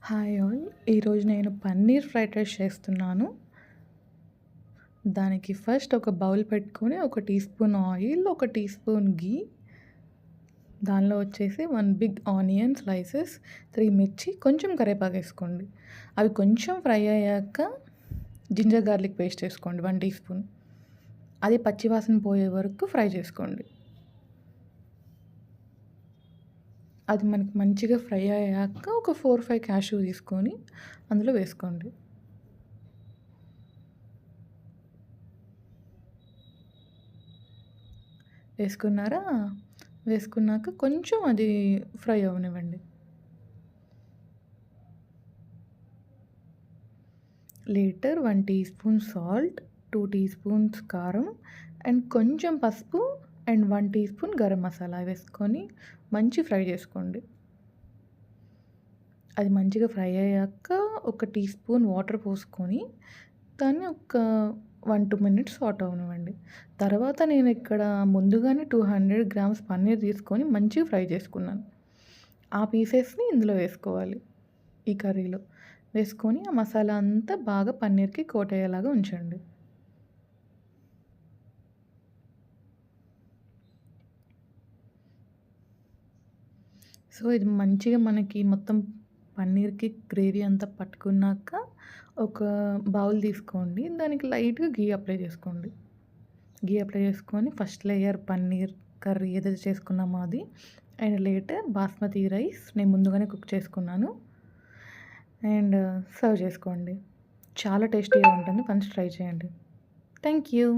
Hi all. ఈరోజు నేను paneer fried rice చేస్తున్నాను. దానికి ఫస్ట్ ఒక బౌల్ పెట్టుకొని, ఒక టీ స్పూన్ ఆయిల్, ఒక టీ స్పూన్ ఘీ, దానిలో వచ్చేసి 1 బిగ్ ఆనియన్ స్లైసెస్, 3 మిర్చి, కొంచెం కరివేపాకేసుకోండి. అవి కొంచెం ఫ్రై అయ్యాక జింజర్ గార్లిక్ పేస్ట్ వేసుకోండి 1 టీ స్పూన్. అది పచ్చివాసన పోయే వరకు ఫ్రై చేసుకోండి. అది మనకి మంచిగా ఫ్రై అయ్యాక ఒక 4, 5 క్యాష్యూ తీసుకొని అందులో వేసుకోండి. వేసుకున్నారా? వేసుకున్నాక కొంచెం అది ఫ్రై అవ్వనివ్వండి. Later 1 teaspoon salt, 2 teaspoons కారం అండ్ కొంచెం పసుపు and 1 teaspoon garam masala వేసుకొని మంచి ఫ్రై చేసుకోండి. అది మంచిగా ఫ్రై అయ్యాక ఒక టీ స్పూన్ వాటర్ పోసుకొని దాన్ని ఒక 1-2 మినిట్స్ సాట్ అవ్వనివ్వండి. తర్వాత నేను ఇక్కడ ముందుగానే 200 గ్రామ్స్ పన్నీర్ తీసుకొని మంచిగా ఫ్రై చేసుకున్నాను. ఆ పీసెస్‌ని ఇందులో వేసుకోవాలి. ఈ కర్రీలో వేసుకొని ఆ మసాలా అంతా బాగా పన్నీర్‌కి కోట్ అయ్యేలాగా ఉంచండి. సో, ఇది మంచిగా మనకి మొత్తం పన్నీర్‌కి గ్రేవీ అంతా పట్టుకున్నాక ఒక బౌల్ తీసుకోండి. దానికి లైట్‌గా ఘీ అప్లై చేసుకోండి. ఘీ అప్లై చేసుకొని ఫస్ట్ లేయర్ పన్నీర్ కర్రీ ఏదైతే చేసుకున్నామో అది అండ్ లేటర్ బాస్మతి రైస్ నేను ముందుగానే కుక్ చేసుకున్నాను అండ్ సర్వ్ చేసుకోండి. చాలా టేస్టీగా ఉంటుంది. వన్స్ ట్రై చేయండి. Thank you.